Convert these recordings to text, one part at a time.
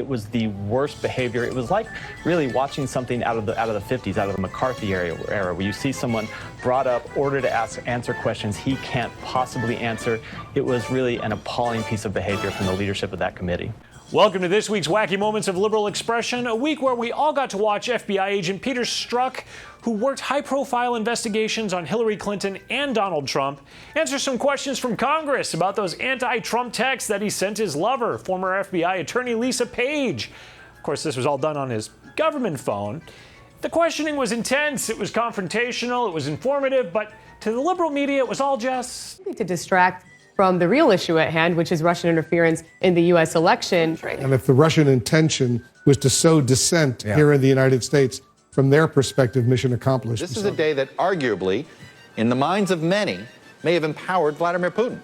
It was the worst behavior. It was like really watching something out of the 50s, out of the McCarthy era, where you see someone brought up, ordered to answer questions he can't possibly answer. It was really an appalling piece of behavior from the leadership of that committee. Welcome to this week's Wacky Moments of Liberal Expression, a week where we all got to watch FBI agent Peter Strzok, who worked high-profile investigations on Hillary Clinton and Donald Trump, answer some questions from Congress about those anti-Trump texts that he sent his lover, former FBI attorney Lisa Page. Of course, this was all done on his government phone. The questioning was intense, it was confrontational, it was informative, but to the liberal media, it was all just to distract from the real issue at hand, which is Russian interference in the U.S. election. And if the Russian intention was to sow dissent here in the United States, from their perspective, mission accomplished. This is a day that arguably, in the minds of many, may have empowered Vladimir Putin.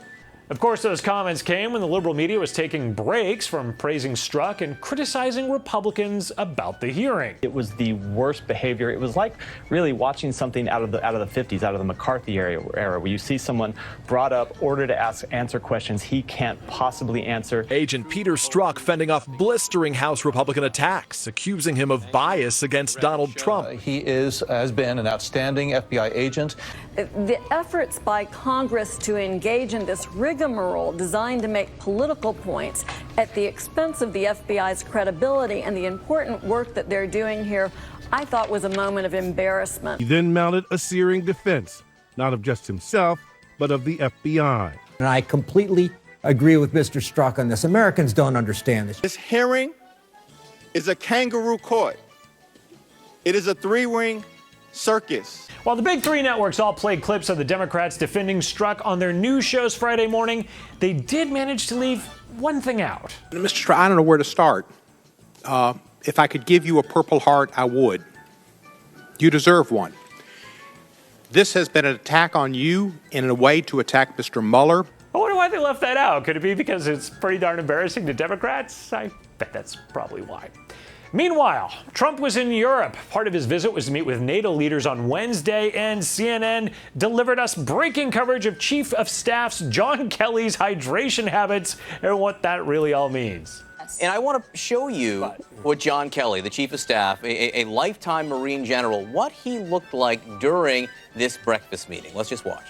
Of course, those comments came when the liberal media was taking breaks from praising Strzok and criticizing Republicans about the hearing. It was the worst behavior. It was like really watching something out of the 50s, out of the McCarthy era, where you see someone brought up, ordered to answer questions he can't possibly answer. Agent Peter Strzok fending off blistering House Republican attacks, accusing him of bias against Donald Trump. He has been an outstanding FBI agent. The efforts by Congress to engage in this rigmarole designed to make political points at the expense of the FBI's credibility and the important work that they're doing here, I thought was a moment of embarrassment. He then mounted a searing defense, not of just himself, but of the FBI. And I completely agree with Mr. Strzok on this. Americans don't understand this. This hearing is a kangaroo court. It is a three-ring circus. While the big three networks all played clips of the Democrats defending Strzok on their news shows Friday morning, they did manage to leave one thing out. Mr. Strzok, I don't know where to start. If I could give you a Purple Heart, I would. You deserve one. This has been an attack on you in a way to attack Mr. Mueller. I wonder why they left that out. Could it be because it's pretty darn embarrassing to Democrats? I bet that's probably why. Meanwhile, Trump was in Europe. Part of his visit was to meet with NATO leaders on Wednesday, and CNN delivered us breaking coverage of Chief of Staff's John Kelly's hydration habits and what that really all means. And I want to show you what John Kelly, the Chief of Staff, a lifetime Marine general, what he looked like during this breakfast meeting. Let's just watch.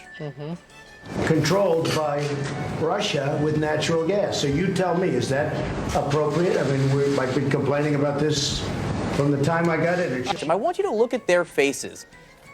Controlled by Russia with natural gas. So you tell me, is that appropriate? I mean, I've been complaining about this from the time I got in. I want you to look at their faces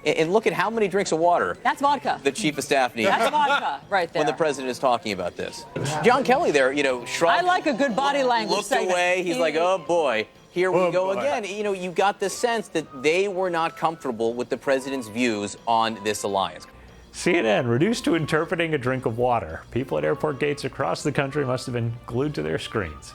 and look at how many drinks of water That's the Chief of Staff needs. That's vodka right there. When the president is talking about this. John Kelly there, shrugged. I like a good body language. Looked away. He's like, oh boy, here we go again. You got the sense that they were not comfortable with the president's views on this alliance. CNN reduced to interpreting a drink of water. People at airport gates across the country must have been glued to their screens.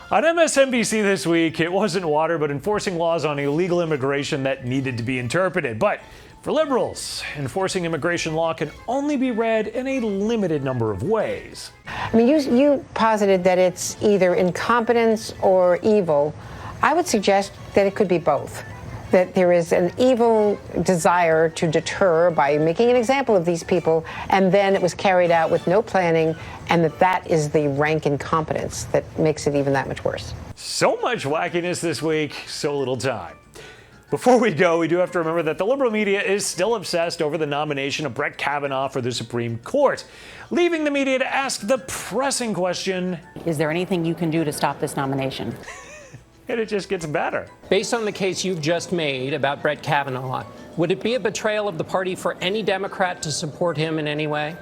On MSNBC this week, it wasn't water, but enforcing laws on illegal immigration that needed to be interpreted. But for liberals, enforcing immigration law can only be read in a limited number of ways. I mean, you posited that it's either incompetence or evil. I would suggest that it could be both. That there is an evil desire to deter by making an example of these people, and then it was carried out with no planning, and that is the rank incompetence that makes it even that much worse. So much wackiness this week, so little time. Before we go, we do have to remember that the liberal media is still obsessed over the nomination of Brett Kavanaugh for the Supreme Court, leaving the media to ask the pressing question, is there anything you can do to stop this nomination? And it just gets better. Based on the case you've just made about Brett Kavanaugh, would it be a betrayal of the party for any Democrat to support him in any way?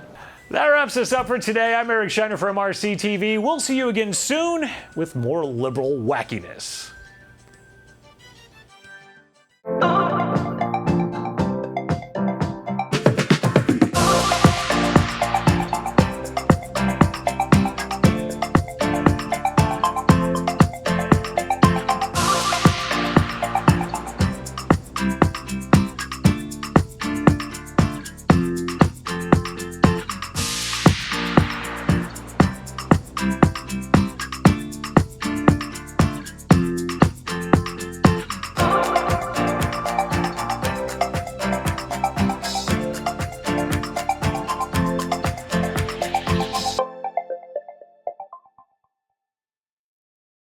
That wraps us up for today. I'm Eric Shiner for MRC-TV. We'll see you again soon with more liberal wackiness.